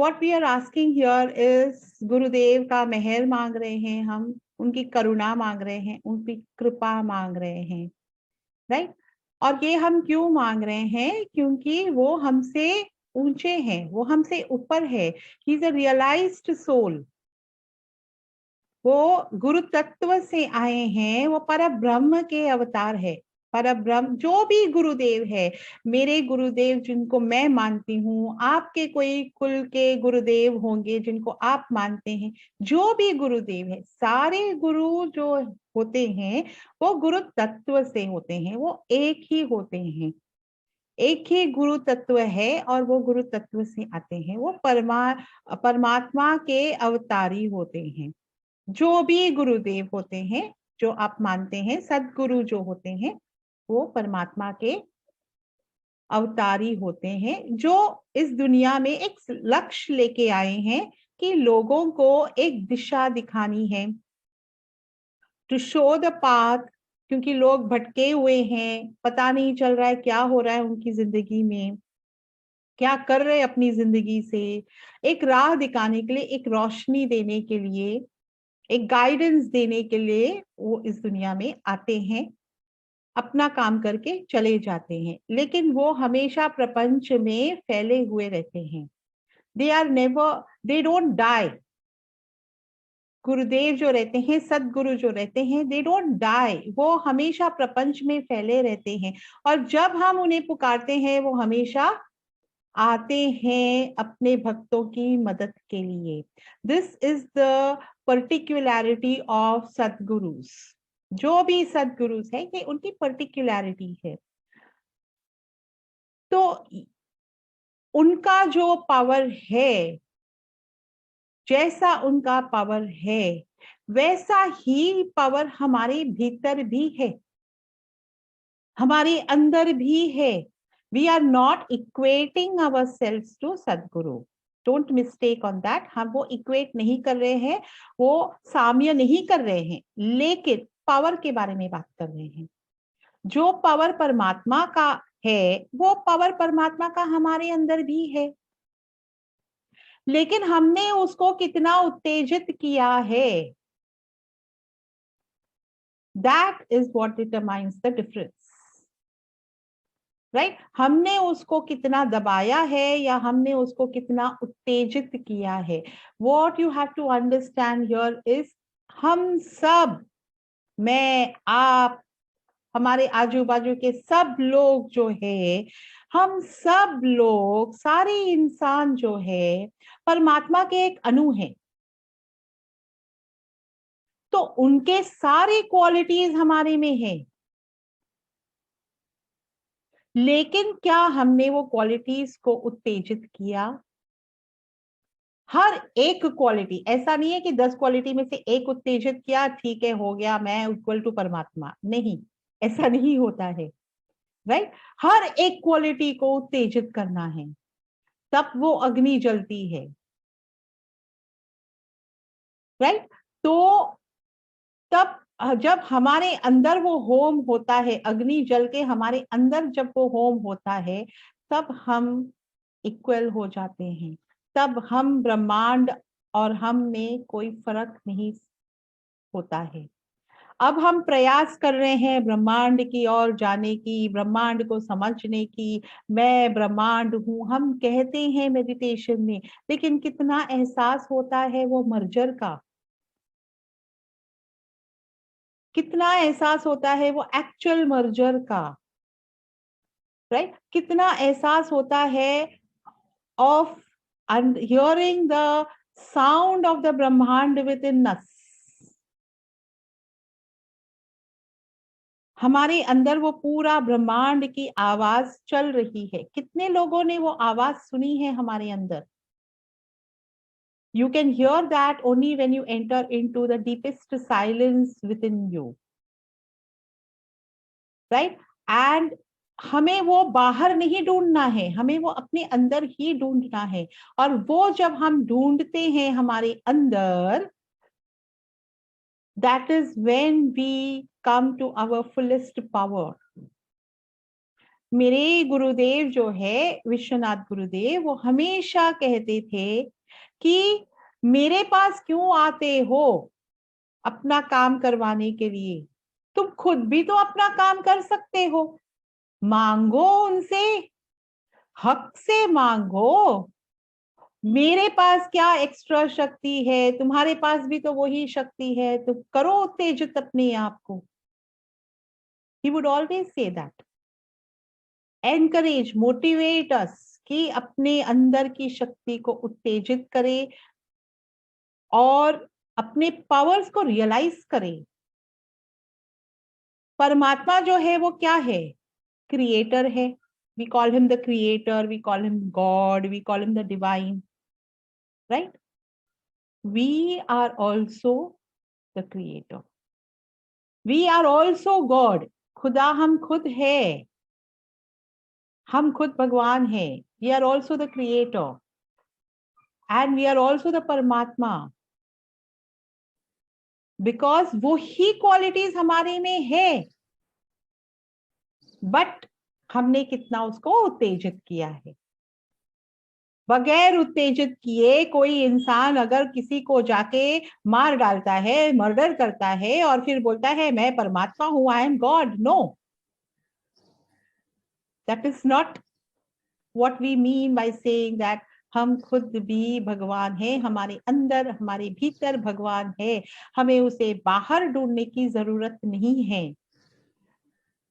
What we are asking here is गुरुदेव का मेहर मांग रहे हैं हम, उनकी करुणा मांग रहे हैं, उनकी कृपा मांग रहे हैं, राइट? और ये हम क्यों मांग रहे हैं? क्योंकि वो हमसे ऊंचे हैं, वो हमसे ऊपर है। He is a realised soul. वो गुरु तत्व से आए हैं, वो पर ब्रह्म के अवतार है। पर ब्रह्म जो भी गुरुदेव है, मेरे गुरुदेव जिनको मैं मानती हूँ, आपके कोई कुल के गुरुदेव होंगे जिनको आप मानते हैं, जो भी गुरुदेव है, सारे गुरु जो होते हैं वो गुरु तत्व से होते हैं, वो एक ही होते हैं। एक ही गुरु तत्व है और वो गुरु तत्व से आते हैं। वो परमात्मा के अवतारी होते हैं। जो भी गुरुदेव होते हैं, जो आप मानते हैं, सदगुरु जो होते हैं, वो परमात्मा के अवतारी होते हैं, जो इस दुनिया में एक लक्ष्य लेके आए हैं कि लोगों को एक दिशा दिखानी है, टू शो द पाथ। क्योंकि लोग भटके हुए हैं, पता नहीं चल रहा है क्या हो रहा है उनकी जिंदगी में, क्या कर रहे अपनी जिंदगी से। एक राह दिखाने के लिए, एक रोशनी देने के लिए, एक गाइडेंस देने के लिए वो इस दुनिया में आते हैं, अपना काम करके चले जाते हैं, लेकिन वो हमेशा प्रपंच में फैले हुए रहते हैं। They are never, they don't die. गुरुदेव जो रहते हैं, सदगुरु जो रहते हैं, दे डोंट डाई। वो हमेशा प्रपंच में फैले रहते हैं, और जब हम उन्हें पुकारते हैं वो हमेशा आते हैं अपने भक्तों की मदद के लिए। This is the particularity of sadgurus. जो भी सदगुरुस है, ये उनकी पर्टिकुलैरिटी है। तो उनका जो पावर है, जैसा उनका पावर है, वैसा ही पावर हमारे भीतर भी है, हमारे अंदर भी है। We are not equating ourselves to सदगुरु। Don't mistake on that। हम वो इक्वेट नहीं कर रहे हैं, वो साम्य नहीं कर रहे हैं, लेकिन पावर के बारे में बात कर रहे हैं। जो पावर परमात्मा का है, वो पावर परमात्मा का हमारे अंदर भी है, लेकिन हमने उसको कितना उत्तेजित किया है, that is what determines the difference, right? हमने उसको कितना दबाया है या हमने उसको कितना उत्तेजित किया है। What you have to understand here is, हम सब, मैं, आप, हमारे आजू बाजू के सब लोग जो है, हम सब लोग, सारे इंसान जो है, परमात्मा के एक अणु है। तो उनके सारे क्वालिटीज हमारे में है, लेकिन क्या हमने वो क्वालिटीज को उत्तेजित किया? हर एक क्वालिटी, ऐसा नहीं है कि 10 क्वालिटी में से एक उत्तेजित किया, ठीक है, हो गया, मैं इक्वल टू परमात्मा। नहीं, ऐसा नहीं होता है, राइट? हर एक क्वालिटी को उत्तेजित करना है, तब वो अग्नि जलती है, राइट? तो तब जब हमारे अंदर वो होम होता है, अग्नि जल के हमारे अंदर जब वो होम होता है, तब हम इक्वल हो जाते हैं, तब हम ब्रह्मांड और हम में कोई फर्क नहीं होता है। अब हम प्रयास कर रहे हैं ब्रह्मांड की ओर जाने की, ब्रह्मांड को समझने की। मैं ब्रह्मांड हूं, हम कहते हैं मेडिटेशन में, लेकिन कितना एहसास होता है वो मर्जर का, कितना एहसास होता है वो एक्चुअल मर्जर का, राइट? कितना एहसास होता है of hearing the sound of the ब्रह्मांड विद इन अस। हमारे अंदर वो पूरा ब्रह्मांड की आवाज चल रही है। कितने लोगों ने वो आवाज सुनी है हमारे अंदर? You can hear that only when you enter into the deepest silence within you, right? And हमें वो बाहर नहीं ढूंढना है, हमें वो अपने अंदर ही ढूंढना है। और वो जब हम ढूंढते हैं हमारे अंदर, that is when we come to our fullest power, मेरे गुरुदेव जो है विश्वनाथ गुरुदेव, वो हमेशा कहते थे कि मेरे पास क्यों आते हो अपना काम करवाने के लिए, तुम खुद भी तो अपना काम कर सकते हो, मांगो उनसे, हक से मांगो। मेरे पास क्या एक्स्ट्रा शक्ति है, तुम्हारे पास भी तो वही शक्ति है, तो करो उत्तेजित अपने आप को। He would always say that. Encourage, motivate us कि अपने अंदर की शक्ति को उत्तेजित करें और अपने पावर्स को रियलाइज करें। परमात्मा जो है वो क्या है? क्रिएटर है। We call him the creator, we call him God, we call him the divine, right? We are also the creator. We are also God. खुदा हम खुद है, हम खुद भगवान है। We are also the creator and we are also the परमात्मा, because वो ही क्वालिटीज हमारे में है, बट हमने कितना उसको उत्तेजित किया है। बगैर उत्तेजित किए कोई इंसान अगर किसी को जाके मार डालता है, मर्डर करता है और फिर बोलता है मैं परमात्मा हूं, I am God, no, that is not what we mean by saying that हम खुद भी भगवान है, हमारे अंदर हमारे भीतर भगवान है, हमें उसे बाहर ढूंढने की जरूरत नहीं है।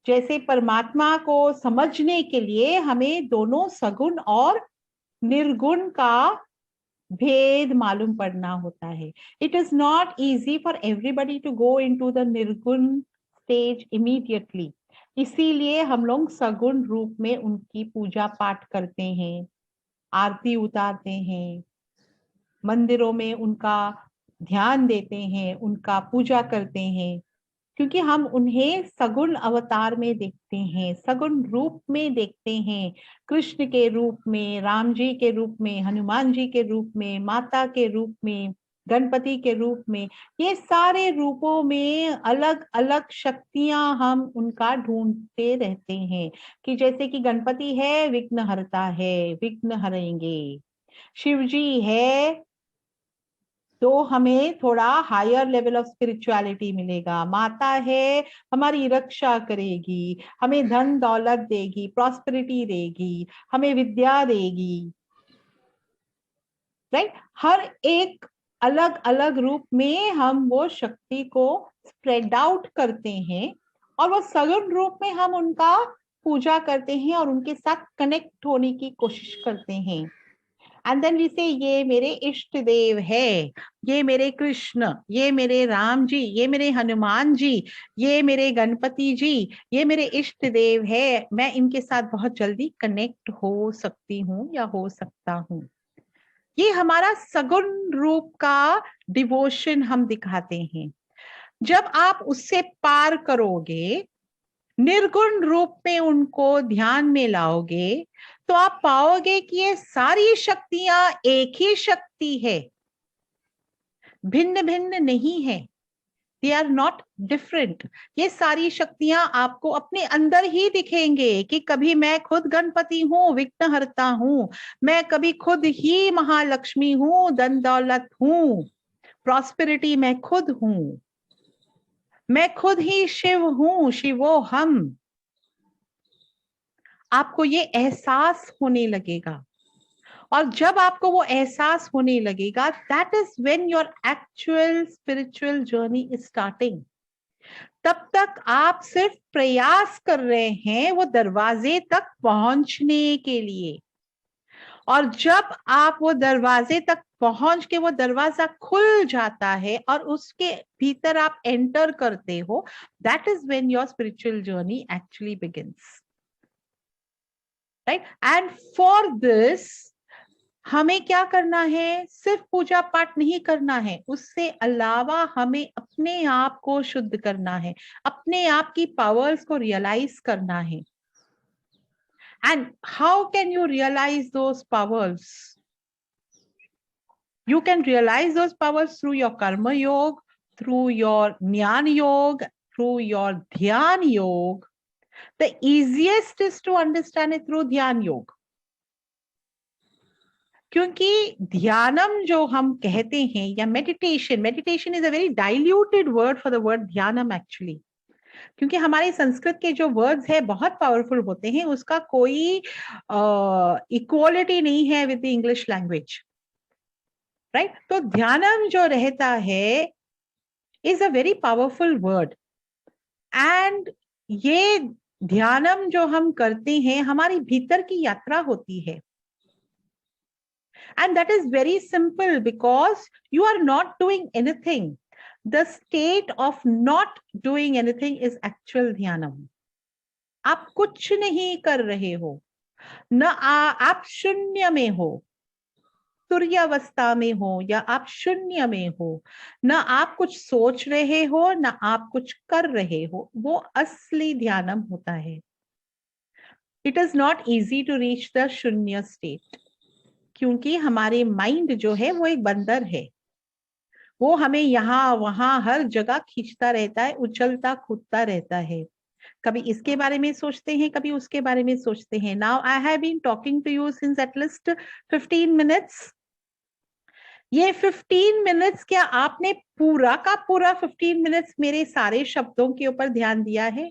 जैसे परमात्मा को समझने के लिए हमें दोनों सगुण और निर्गुण का भेद मालूम पड़ना होता है। It is not easy for everybody to go into the nirguna stage immediately. इसीलिए हम लोग सगुण रूप में उनकी पूजा पाठ करते हैं, आरती उतारते हैं, मंदिरों में उनका ध्यान देते हैं, उनका पूजा करते हैं, क्योंकि हम उन्हें सगुण अवतार में देखते हैं, सगुण रूप में देखते हैं। कृष्ण के रूप में, राम जी के रूप में, हनुमान जी के रूप में, माता के रूप में, गणपति के रूप में, ये सारे रूपों में अलग अलग शक्तियां हम उनका ढूंढते रहते हैं। कि जैसे कि गणपति है, विघ्न हरता है, विघ्न हरेंगे। शिव जी है तो हमें थोड़ा हायर लेवल ऑफ स्पिरिचुअलिटी मिलेगा। माता है, हमारी रक्षा करेगी, हमें धन दौलत देगी, प्रॉस्पेरिटी देगी, हमें विद्या देगी, राइट? हर एक अलग अलग रूप में हम वो शक्ति को स्प्रेड आउट करते हैं और वो सगुण रूप में हम उनका पूजा करते हैं और उनके साथ कनेक्ट होने की कोशिश करते हैं। एंड देन वी से ये मेरे इष्ट देव है, ये मेरे कृष्ण, ये मेरे राम जी, ये मेरे हनुमान जी, ये मेरे गणपति जी, ये मेरे इष्ट देव है, मैं इनके साथ बहुत जल्दी कनेक्ट हो सकती हूँ या हो सकता हूँ। ये हमारा सगुण रूप का डिवोशन हम दिखाते हैं। जब आप उससे पार करोगे, निर्गुण रूप में उनको ध्यान में लाओगे, तो आप पाओगे कि ये सारी शक्तियां एक ही शक्ति है, भिन्न भिन्न नहीं है। They are not different. ये सारी शक्तियां आपको अपने अंदर ही दिखेंगे कि कभी मैं खुद गणपति हूँ, विघ्नहर्ता हूँ, मैं कभी खुद ही महालक्ष्मी हूँ, धन दौलत हूँ, प्रॉस्पेरिटी मैं खुद हूँ, मैं खुद ही शिव हूँ, शिवो हम। आपको ये एहसास होने लगेगा और जब आपको वो एहसास होने लगेगा, that is when your actual spiritual journey is starting. तब तक आप सिर्फ प्रयास कर रहे हैं वो दरवाजे तक पहुंचने के लिए, और जब आप वो दरवाजे तक पहुंच के वो दरवाजा खुल जाता है और उसके भीतर आप एंटर करते हो, that is when your spiritual journey actually begins, right? And for this हमें क्या करना है? सिर्फ पूजा पाठ नहीं करना है, उससे अलावा हमें अपने आप को शुद्ध करना है, अपने आप की पावर्स को रियलाइज करना है। And how can you realise those powers? You can realize those powers through your karma yoga, through your jnana yoga, through your dhyan yoga, The easiest is to understand it through ध्यान योग, क्योंकि ध्यानम जो हम कहते हैं या meditation, meditation is a very diluted word for the word dhyanam actually, क्योंकि हमारे संस्कृत के जो वर्ड्स है बहुत पावरफुल होते हैं, उसका कोई इक्वालिटी नहीं है with the English language, right. तो ध्यानम जो रहता है is a very powerful word, and ये ध्यानम जो हम करते हैं हमारी भीतर की यात्रा होती है, and that is very simple because you are not doing anything. The state of not doing anything is actual dhyanam. आप कुछ नहीं कर रहे हो, न आप शून्य में हो, तुर्यावस्था में हो, या आप शून्य में हो, न आप कुछ सोच रहे हो न आप कुछ कर रहे हो, वो असली ध्यानम होता है। It is not easy to reach the shunya state, क्योंकि हमारे माइंड जो है वो एक बंदर है, वो हमें यहाँ वहां हर जगह खींचता रहता है, उछलता कूदता रहता है, कभी इसके बारे में सोचते हैं कभी उसके बारे में सोचते हैं। Now I have been talking to you since at least 15 minutes. ये 15 मिनट्स क्या आपने पूरा का पूरा 15 मिनट्स मेरे सारे शब्दों के ऊपर ध्यान दिया है,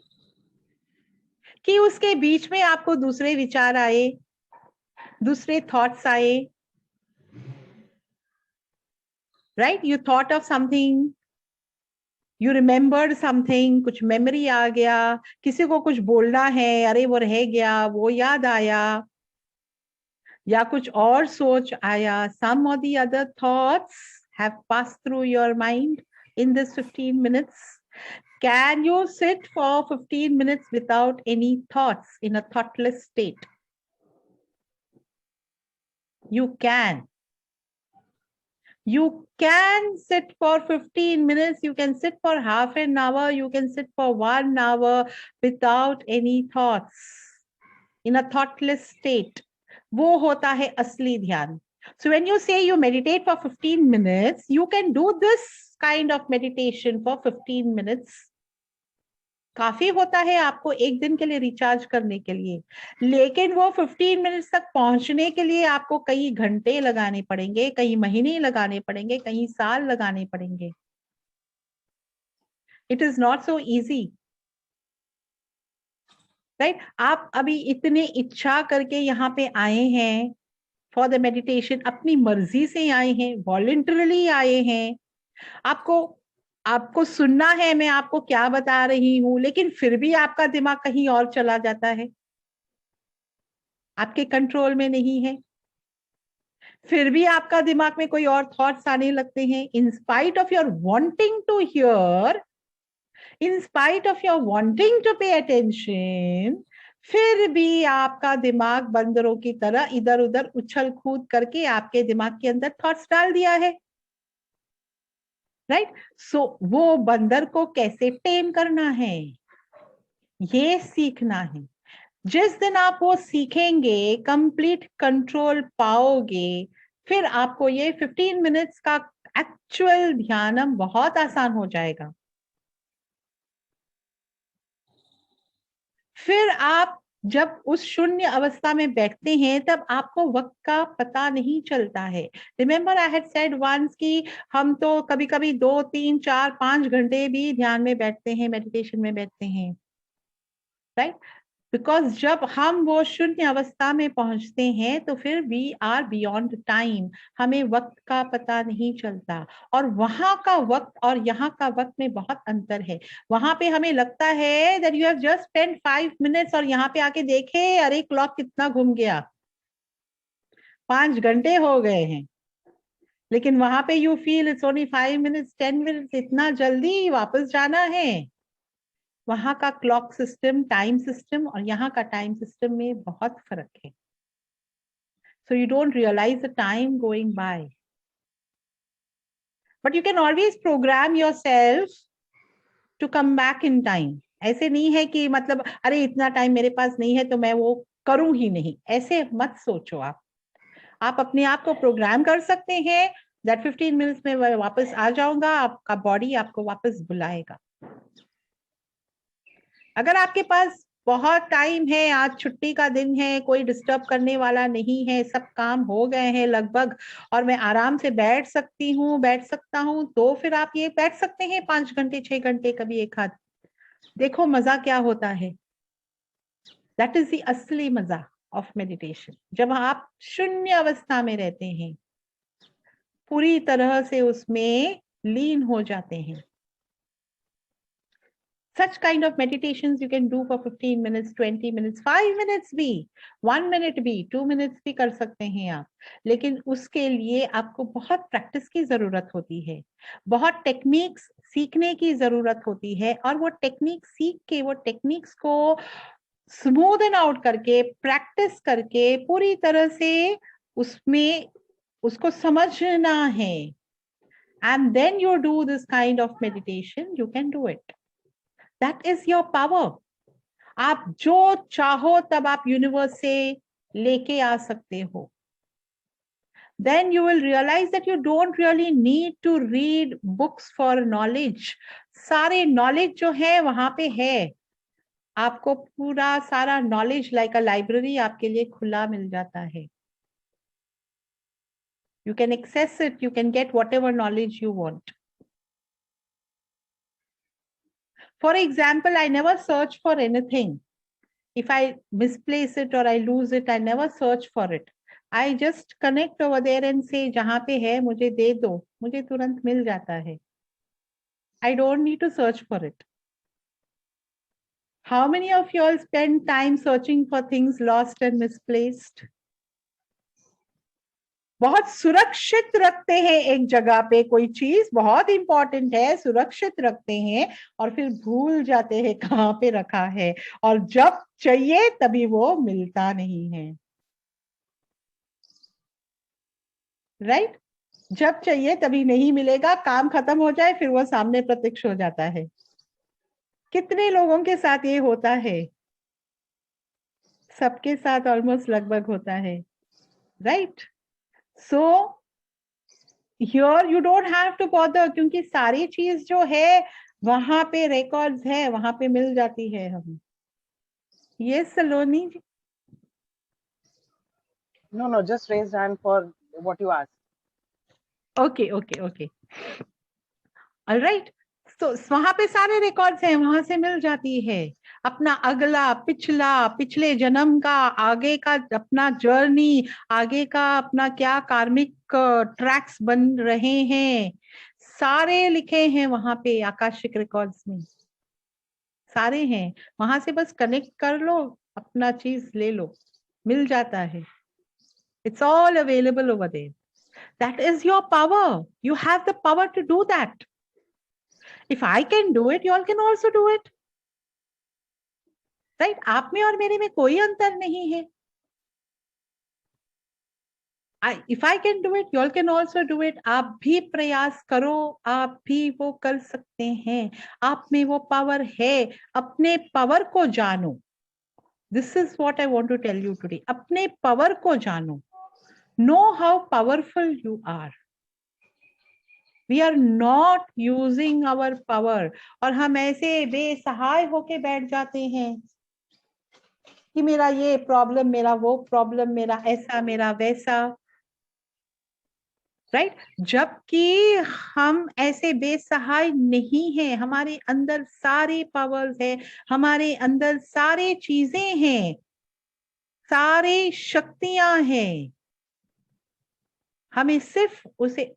कि उसके बीच में आपको दूसरे विचार आए, दूसरे थॉट्स आए, right? You thought of something, you remembered something, कुछ मेमोरी आ गया, किसी को कुछ बोलना है, अरे वो रह गया, वो याद आया, या कुछ और सोच आया, some or the other thoughts have passed through your mind in this 15 minutes. Can you sit for 15 minutes without any thoughts in a thoughtless state? You can. You can sit for 15 minutes, you can sit for half an hour, you can sit for 1 hour without any thoughts, in a thoughtless state. वो होता है असली ध्यान. So when you say you meditate for 15 minutes, you can do this kind of meditation for 15 minutes. काफी होता है आपको एक दिन के लिए रिचार्ज करने के लिए, लेकिन वो 15 मिनट्स तक पहुंचने के लिए आपको कई घंटे लगाने पड़ेंगे, कई महीने लगाने पड़ेंगे, कई साल लगाने पड़ेंगे. It is not so easy, right? आप अभी इतने इच्छा करके यहाँ पे आए हैं फॉर द मेडिटेशन, अपनी मर्जी से आए हैं, वॉलंटरली आए हैं, आपको सुनना है मैं आपको क्या बता रही हूं, लेकिन फिर भी आपका दिमाग कहीं और चला जाता है, आपके कंट्रोल में नहीं है, फिर भी आपका दिमाग में कोई और थॉट्स आने लगते हैं, in spite of your wanting to hear, in spite of your wanting to pay attention, फिर भी आपका दिमाग बंदरों की तरह इधर उधर उछल कूद करके आपके दिमाग के अंदर थॉट्स डाल दिया है, राइट? सो वो बंदर को कैसे टेम करना है, ये सीखना है. जिस दिन आप वो सीखेंगे, कंप्लीट कंट्रोल पाओगे, फिर आपको ये 15 मिनट्स का एक्चुअल ध्यानम बहुत आसान हो जाएगा. फिर आप जब उस शून्य अवस्था में बैठते हैं तब आपको वक्त का पता नहीं चलता है. Remember I had said once कि हम तो कभी कभी 2, 3, 4, 5 घंटे भी ध्यान में बैठते हैं, मेडिटेशन में बैठते हैं, राइट? बिकॉज जब हम वो शून्य अवस्था में पहुंचते हैं तो फिर वी आर बियॉन्ड टाइम, हमें वक्त का पता नहीं चलता. और वहां का वक्त और यहाँ का वक्त में बहुत अंतर है. वहां पे हमें लगता है that you have just spend 5 minutes, और यहाँ पे आके देखे अरे क्लॉक कितना घूम गया, 5 घंटे हो गए हैं. लेकिन वहां पे you feel it's only 5 minutes, 10 minutes, इतना जल्दी वापस जाना है. वहां का क्लॉक सिस्टम, टाइम सिस्टम और यहाँ का टाइम सिस्टम में बहुत फर्क है. So you don't realise the time going by, but you can always programme yourself to come back in time. ऐसे नहीं है कि मतलब अरे इतना टाइम मेरे पास नहीं है तो मैं वो करूं ही नहीं, ऐसे मत सोचो. आप अपने आप को प्रोग्राम कर सकते हैं दैट 15 मिनट्स में मैं वापस आ जाऊंगा, आपका बॉडी आपको वापस बुलाएगा. अगर आपके पास बहुत टाइम है, आज छुट्टी का दिन है, कोई डिस्टर्ब करने वाला नहीं है, सब काम हो गए हैं लगभग, और मैं आराम से बैठ सकता हूँ, तो फिर आप ये बैठ सकते हैं 5 घंटे 6 घंटे कभी एक हाथ। देखो मजा क्या होता है। दैट इज द असली मजा ऑफ मेडिटेशन, जब आप शून्य अवस्था में रहते हैं, पूरी तरह से उसमें लीन हो जाते हैं। Such kind of meditations you can do for 15 minutes, 20 minutes, 5 minutes भी, 1 minute भी, 2 minutes भी कर सकते हैं आप। लेकिन उसके लिए आपको बहुत प्रैक्टिस की जरूरत होती है, बहुत टेक्निक्स सीखने की जरूरत होती है, और वो टेक्निक सीख के, वो टेक्निक्स को स्मूदन आउट करके, प्रैक्टिस करके पूरी तरह से उसमें उसको समझना है। And then you do this kind of meditation, you can do it. That is your power. आप जो चाहो तब आप यूनिवर्स से लेके आ सकते हो। Then you will realize that you don't really need to read books for knowledge. सारे knowledge जो है वहां पे है, आपको पूरा सारा knowledge like a library आपके लिए खुला मिल जाता है। You can access it, you can get whatever knowledge you want. For example, I never search for anything. If I misplace it or I lose it, I never search for it. I just connect over there and say, जहां पे है मुझे दे दो, मुझे तुरंत मिल जाता है। I don't need to search for it. How many of you all spend time searching for things lost and misplaced? बहुत सुरक्षित रखते हैं एक जगह पे, कोई चीज बहुत इंपॉर्टेंट है, सुरक्षित रखते हैं और फिर भूल जाते हैं कहाँ पे रखा है, और जब चाहिए तभी वो मिलता नहीं है। राइट? जब चाहिए तभी नहीं मिलेगा, काम खत्म हो जाए फिर वो सामने प्रत्यक्ष हो जाता है। कितने लोगों के साथ ये होता है? सबके साथ ऑलमोस्ट लगभग होता है। Right? So here you don't have to bother, क्योंकि सारी चीज जो है वहां पे रिकॉर्ड्स है, वहां पे मिल जाती है हम। ये सलोनी जी। No, just raise hand for what you asked. Okay. Alright. तो वहां पे सारे रिकॉर्ड्स हैं, वहां से मिल जाती है अपना अगला पिछला, पिछले जन्म का, आगे का अपना जर्नी, आगे का अपना क्या कार्मिक ट्रैक्स बन रहे हैं, सारे लिखे हैं वहां पे आकाशिक रिकॉर्ड्स में, सारे हैं। वहां से बस कनेक्ट कर लो, अपना चीज ले लो, मिल जाता है। It's all available over there. That is your power, you have the power to do that. If I can do it, you all can also do it. Right? आप में और मेरे में कोई अंतर नहीं है। If I can do it, you all can also do it. आप भी प्रयास करो, आप भी वो कर सकते हैं। आप में वो पावर है, अपने पावर को जानो। This is what I want to tell you today. अपने पावर को जानो। Know how powerful you are. We are not using our power. और हम ऐसे बेसहाय होके बैठ जाते हैं कि मेरा ये प्रॉब्लम, मेरा वो प्रॉब्लम, मेरा ऐसा, मेरा वैसा। राइट? जबकि हम ऐसे बेसहाय नहीं हैं, हमारे अंदर सारे पावर्स है, हमारे अंदर सारे चीजें हैं, सारे शक्तियां हैं। हमें सिर्फ उसे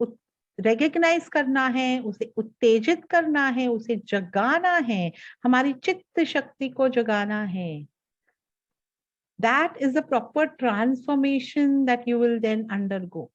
रिकॉग्नाइज करना है, उसे उत्तेजित करना है, उसे जगाना है, हमारी चित्त शक्ति को जगाना है। That is the proper transformation that you will then undergo.